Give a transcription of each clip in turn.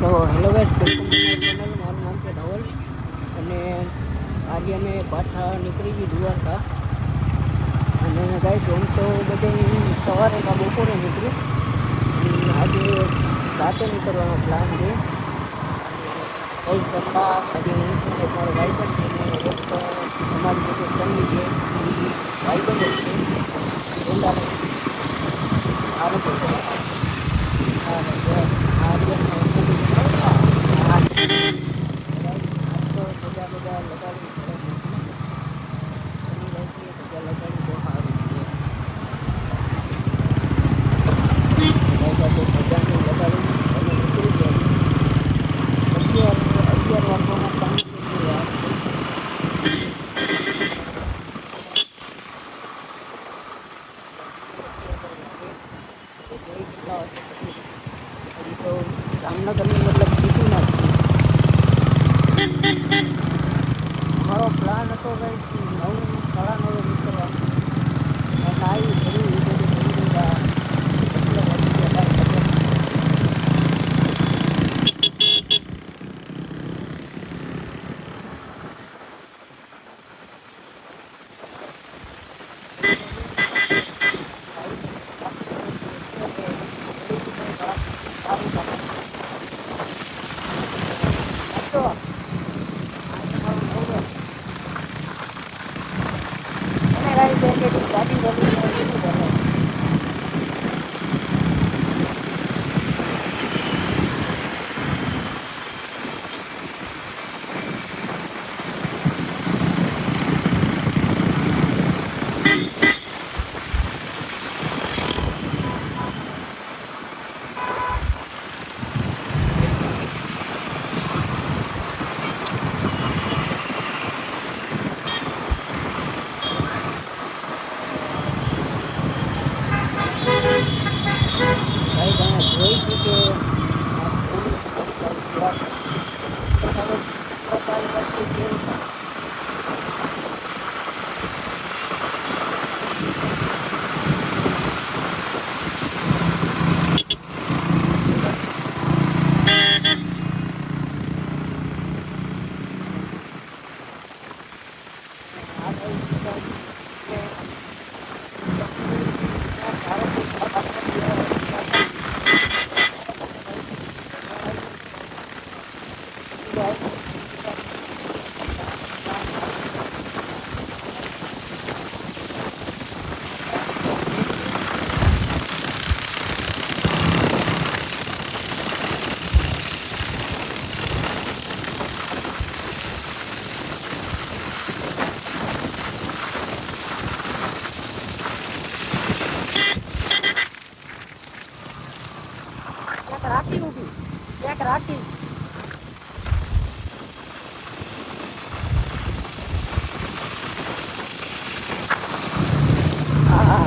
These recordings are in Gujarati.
તો hello guys, welcome to my channel. મારું નામ છે ધવલ અને આજે અમે પાછા નીકળી ગઈ દ્વારકા. અને ગાઈસ એમ તો બધે સવારે કા બપોરે નીકળ્યું. આજે રાતે નીકળવાનો પ્લાન છે. અને 10 જણમાં આજે હું છું ને મારો ભાઈબંધ છે ને એક અમારી જોડે સની છે. એ ભાઈબંધ જ છે. હોન્ડાનો આરંભ છે. બધા લગાડવી પડે નથી. શનિ રાઈથી બધા લગાડી તો સારું છે. બધાનું લગાડ્યું અને નીકળી ગયા. 11 વાગવામાં ફાઇનલી વાર છે. જોઈએ કેટલા વાગે પહોંચીએ. હજી તો જામનગરની મતલબ સિટીમાં જ છીએ. અમારો પ્લાન હતો કંઈક 9 સાડા 9 નીકળવાનો. અને આવી થયું એ બધું થઈ ગયું. એટલે પહોંચી ગયા કાંઈ ખબર નહીં. ગાડી ભાઈ તમે જોઈ છે કે આ પોલીસ અધિકારી વાત હવે સરકારી કેવું થાય. આ રાખી ઉભી એક રાખી હા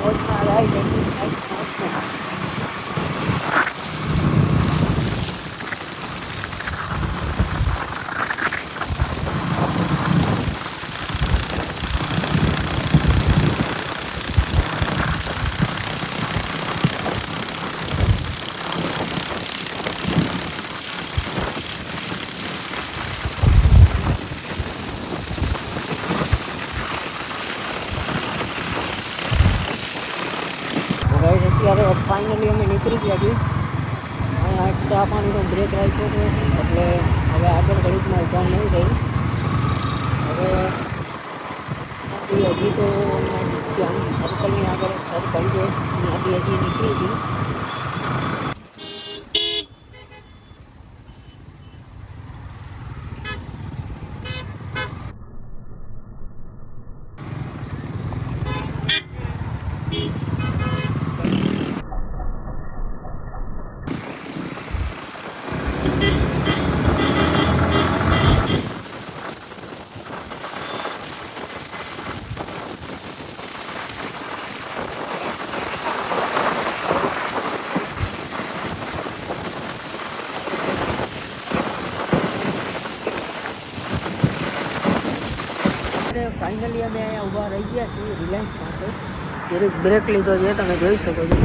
મોજમાં લઈ અત્યારે ફાઇનલી અમે નીકળી ગયા છીએ. અહીંયા ચા પાણીનો બ્રેક રાખ્યો છે એટલે હવે આગળ ઘડીકમાં ઊભા નહીં રહી. હવે ત્યાંથી હજી તો સર્કલની આગળ સર્કલ છે ત્યાંથી હજી નીકળી હતી. ફાઇનલી અમે અહીંયા ઊભા રહી ગયા છીએ રિલાયન્સ પાસે. બ્રેક લીધો છે તમે જોઈ શકો છો.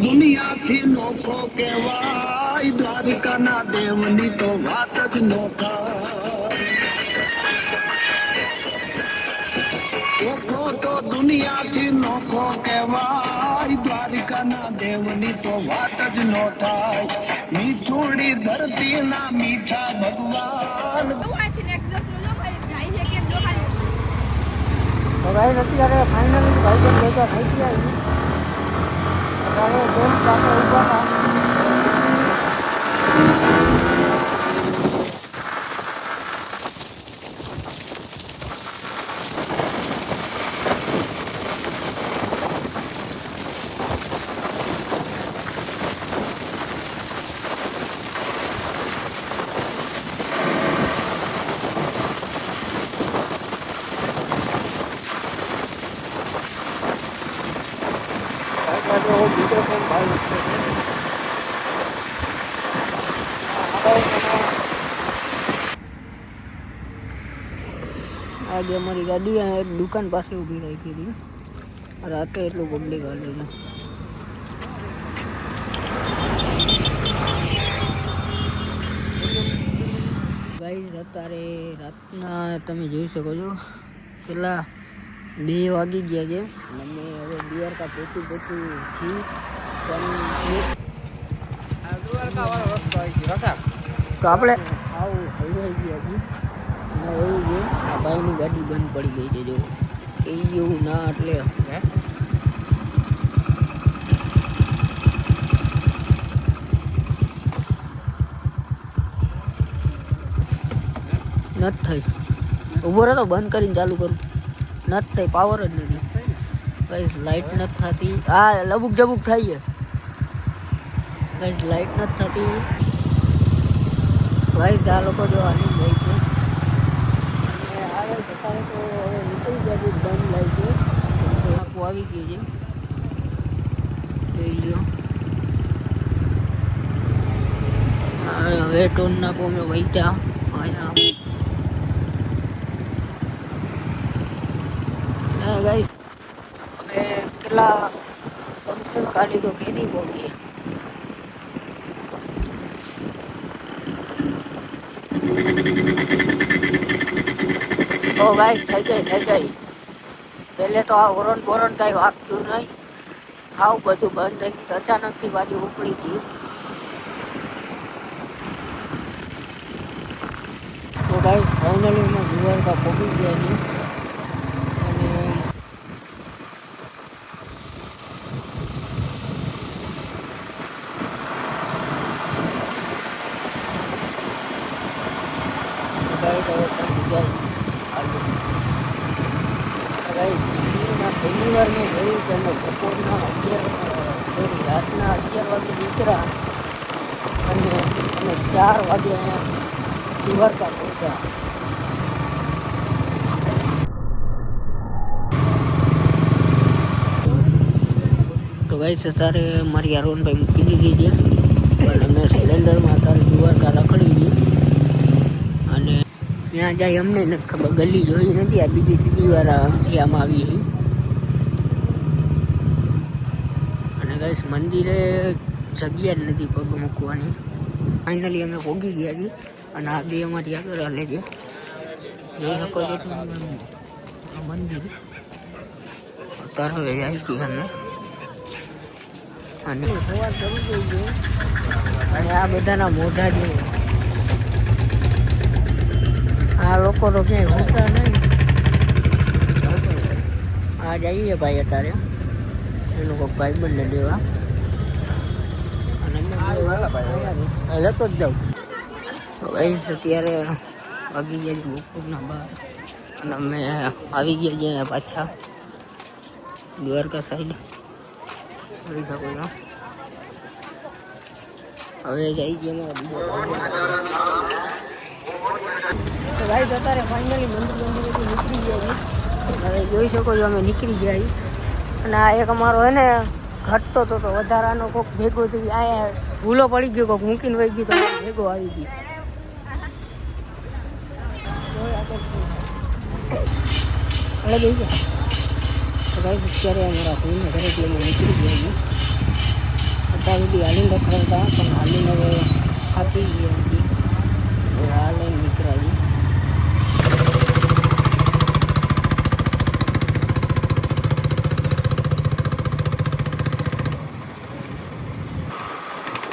દુનિયાથી નોખો કહેવાય, દ્વારકાના દેવની તો વાત જ નો થાય. નોખો તો દુનિયાથી નોખો કહેવાય, દ્વારકાના દેવની તો વાત જ નો થાય. મીઠોડી ધરતીના મીઠા ભગવાન. તો ભાઈ અત્યારે ફાઇનલી ભાઈબંધ ભેગા થઈ ગયા છીએ. અત્યારે બેન પાસે ઊભા હતા. वो वीडियो कॉल बाहर रखते हैं आज हमारी गाड़ी एक दुकान पास उभी रखी थी रात एटલું પબ્લિક હાલે છે ગાઈસ અત્યારે રાતના તમે જોઈ શકો છો કેટલા 2 વાગી ગયા છે અને અમે હવે દ્વારકા પહોંચી છીએ આ દ્વારકા વાળો રસ્તો આવી ગયો કાકા તો આપણે આવું હલવાઈ ગયા છીએ અને એવું છે આ ભાઈની ગાડી બંધ પડી ગઈ છે જો એ એવું ના એટલે નથી થઈ ઊભો રહે તો બંધ કરીને ચાલુ કરું નથી થઈ પાવર જ નથી કઈ લાઇટ નથી થતી આ લબુક જબુક થાય છે કઈ લાઇટ નથી થતી ભાઈ આ લોકો જો આની જાય છે અને આવે અત્યારે તો હવે નીકળી જાય બંધ લાઈટ છે આખું આવી ગયું છે જોઈ લો હવે ટોન નાખો અમે વૈટા गाइस हमें किला कम से खाली तो खेती पहुंची ओ गाइस થઈ ગઈ પહેલે તો આ ઓરન કઈ વાગતું નહીં હાવ બધું બંધ થઈ ગયું અચાનક થી બાજુ ઉપડી ગયું તો ગાइस ફાઇનલી અમે દ્વારકા પહોંચી ગયા છીએ પહેલી વાર મેં જોયું કે અમે બપોરના 11 રાતના 11 વાગે નીકળ્યા અને અમે 4 વાગે અહીંયા દ્વારકા પહોંચ્યા તો ગાઈસ અત્યારે મારી અરુણભાઈ મૂકી દીધી છે પણ અમે સ્પ્લેન્ડરમાં અત્યારે દ્વારકા રખડી ગઈ અને ત્યાં જાય અમને નથી ખબર ગલી જોઈ નથી આ બીજી ત્રીજી વાર આમથી આમ આવી અને ગાઈસ મંદિરે જગ્યા જ નથી પગ મૂકવાની ફાઇનલી અમે પહોંચી ગયા છીએ અને આ બે અમારી આગળ હાલે છે જોઈ શકો છો આ મંદિર અત્યારે હવે જાય છે અને સવાર શરૂ થઈ ગઈ અને આ બધાના મોઢા જે આ લોકો તો ક્યાંય હોતા નહીં આ જઈએ ભાઈ અત્યારે એનું કોઈ ભાઈબંધને દેવા અને લેતો જ જાઉં ગાઈસ અત્યારે વાગી ગયા બપોરના 12 અને અમે આવી ગયા છીએ પાછા દ્વારકા સાઈડ જોઈ શકો છો હવે જઈ ગઈ તો ભાઈ અત્યારે ફાઇનલી મંદિરથી નીકળી ગયા હવે જોઈ શકો છો અમે નીકળી ગયા અને આ એક અમારો હે ને ઘટતો તો વધારાનો કોઈક ભેગો થઈ આ ભૂલો પડી ગયો કોઈક મૂકીને વહી ગયું તો ભેગો આવી ગયો એટલે ગઈ ગયા તો ભાઈ અત્યારે અમારા ભાઈને ઘરે એટલે નીકળી ગયા અત્યાર સુધી હાલીને રખડતા પણ હાલીને હવે થાકી ગયા હતી. હવે આ લઈને નીકળ્યા છીએ.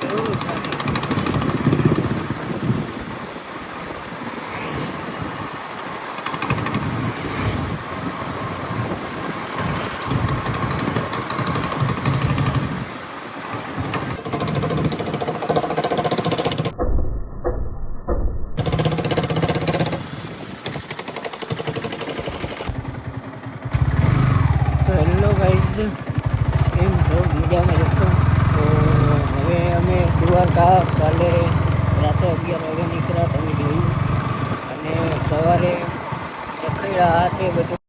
કેવું છે? તો હેલો ગાઈઝ, કેમ છો? મજામાં રહેશો? તો હવે અમે દ્વારકા કાલે રાતે 11 વાગે નીકળ્યા, તમે જોયું. અને સવારે રખડ્યા તે બધું